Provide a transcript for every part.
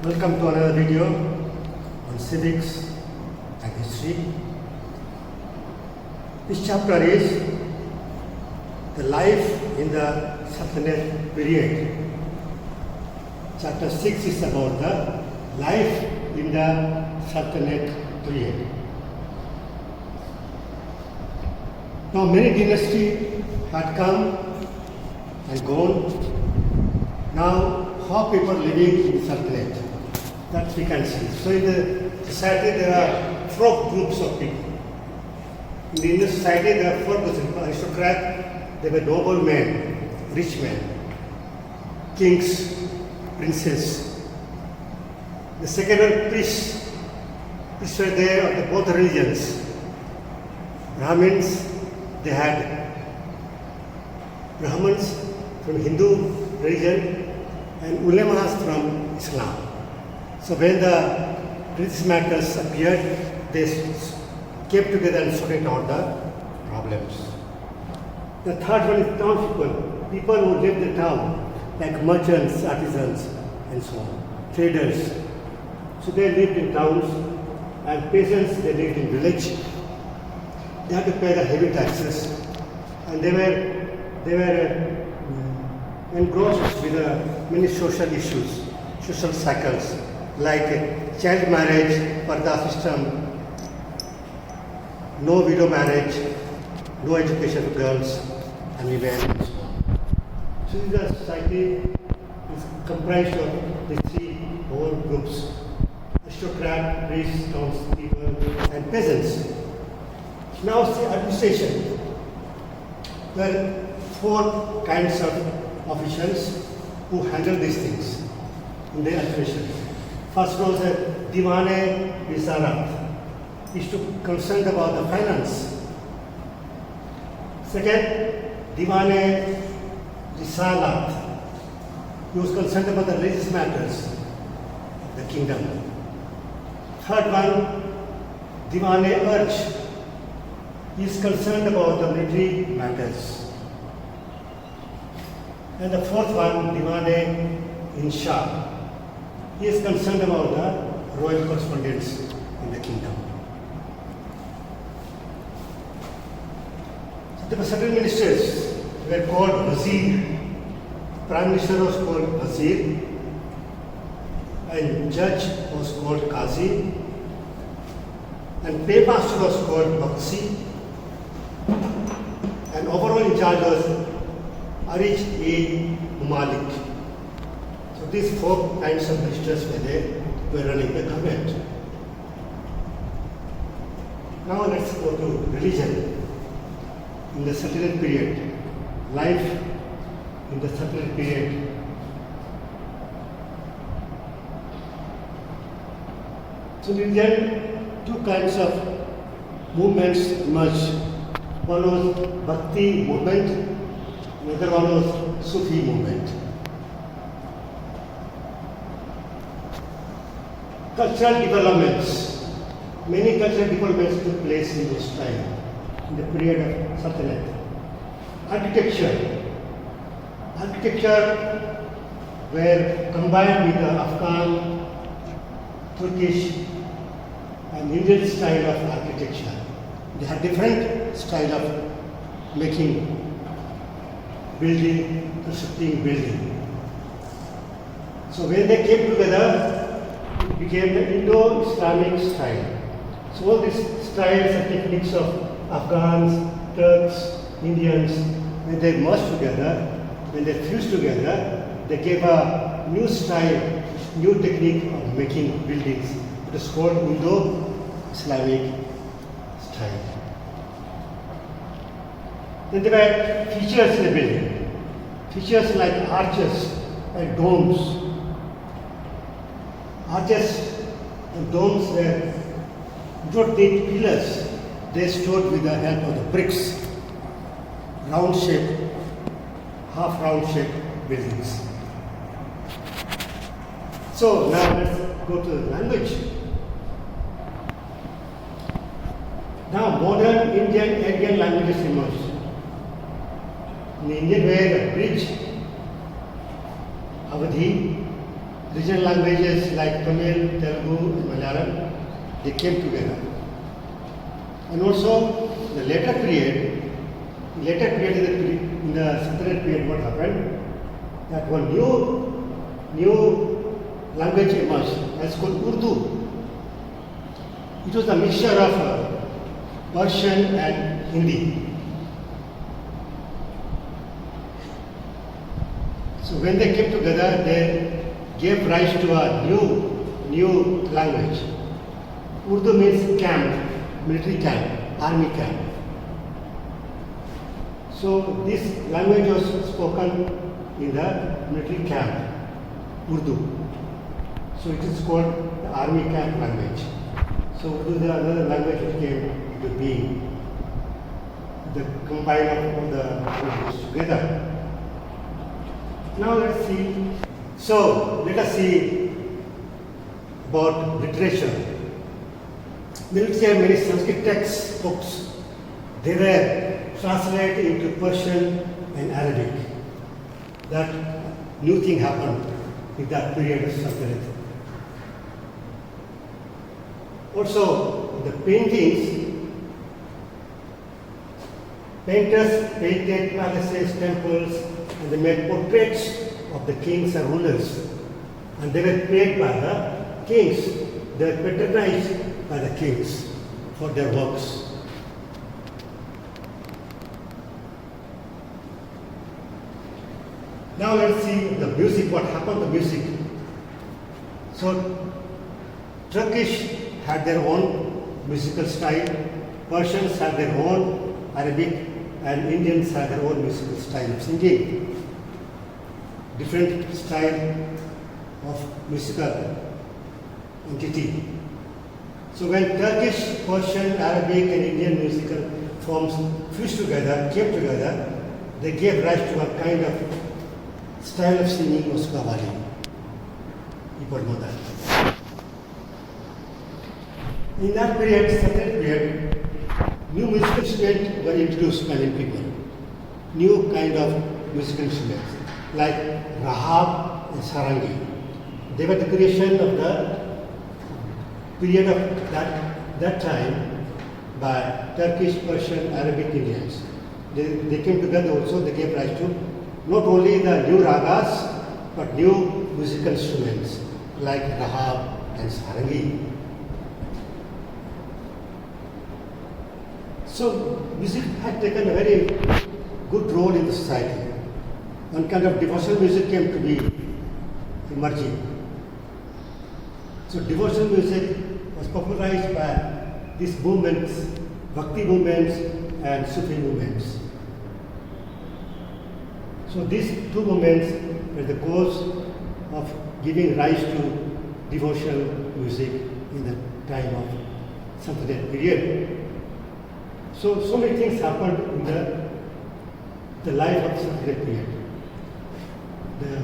Welcome to another video on civics and history. This chapter is the life in the Sultanate period. Chapter 6 is about the life in the Sultanate period. Now many dynasties had come and gone. Now how people living in the Sultanate, that we can see. So in the society there are four groups of people. In the Indian society there are four groups. Aristocrat, they were noblemen, rich men, kings, princes. The second one, priests. Priests were there of both religions. Brahmins, they had Brahmins from Hindu religion and ulemas from Islam. So when the religious matters appeared, they came together and sorted out the problems. The third one is townspeople, people who live in the town, like merchants, artisans, and so on, traders. So they lived in towns, and peasants, they lived in village. They had to pay the heavy taxes, and they were engrossed with many social issues, social cycles, like child marriage, parda system, no widow marriage, no education for girls, and women, and so on. So the society is comprised of the three whole groups: aristocrat, priests, townspeople, and peasants. Now the administration. There are four kinds of officials who handle these things in their administration. First was Diwane Wizarat, is to concerned about the finance. Second, Diwane Risalat, he was concerned about the religious matters of the kingdom. Third one, Diwane Urj, he is concerned about the military matters. And the fourth one, Diwane Insha, he is concerned about the royal correspondence in the kingdom. So there were certain ministers were called Wazir. Prime Minister was called Wazir, and judge was called Qazi, and paymaster was called Baksi, and overall in charge was Arij-e-Malik. So these four kinds of ministers were running the government. Now let's go to religion. In the Sultanate period, life in the Sultanate period. So religion, two kinds of movements emerged. One was Bhakti movement, another one was Sufi movement. Cultural developments. Many cultural developments took place in this time, in the period of Sultanate. Architecture. Architecture were combined with the Afghan, Turkish, and Indian style of architecture. They had different style of making building, constructing building. So when they came together, it became the Indo-Islamic style. So all these styles and techniques of Afghans, Turks, Indians, when they merged together, when they fused together, they gave a new style, new technique of making buildings. It is called Indo-Islamic style. Then there were features in the building. Features like arches and domes. Arches and domes were not need pillars. They stood with the help of the bricks. Round shape, half round shape buildings. So now let's go to the language. Now modern Indian languages emerged. In the Indian way, the bridge, Awadhi, regional languages like Tamil, Telugu, and Malayalam, they came together. And also the later period in the Sultanate period, what happened? That one new language emerged, that's called Urdu. It was a mixture of Persian and Hindi. So when they came together, they gave rise to a new language. Urdu means camp, military camp, army camp. So this language was spoken in the military camp, Urdu. So it is called the army camp language. So Urdu is another language which came to be the combine of all the languages together. Now let's see. So let us see about literature. Literature, many Sanskrit textbooks, they were translated into Persian and Arabic. That new thing happened in that period of Sultanate. Also, the paintings, painters painted palaces, temples, and they made portraits of the kings and rulers. And they were paid by the kings. They were patronized by the kings for their works. Now let's see the music, what happened to music. So Turkish had their own musical style, Persians had their own, Arabic and Indians had their own musical style of singing. Different style of musical entity. So when Turkish, Persian, Arabic and Indian musical forms fused together, came together, they gave rise to a kind of style of singing was Qawwali. You could know that. In that period, Sultanate period, new musical instruments were introduced by many people. New kind of musical instruments like Rahab and Sarangi. They were the creation of the period of that time by Turkish, Persian, Arabic Indians. They came together also, they gave rise to not only the new ragas, but new musical instruments like Rahab and Sarangi. So music had taken a very good role in the society. One kind of devotional music came to be emerging. So devotional music was popularized by these movements, Bhakti movements and Sufi movements. So these two movements were the cause of giving rise to devotional music in the time of Sultanate period. So many things happened in the life of Sultanate period. The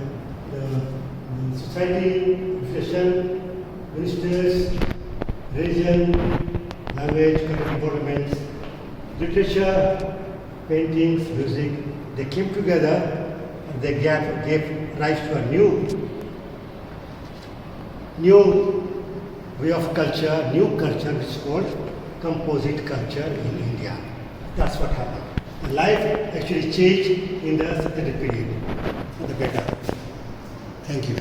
society, administration, ministers, religion, language, governments, literature, paintings, music, they came together and they gave rise to a new way of culture, new culture which is called composite culture in India. That's what happened. The life actually changed in the Sultanate period for the better. Thank you.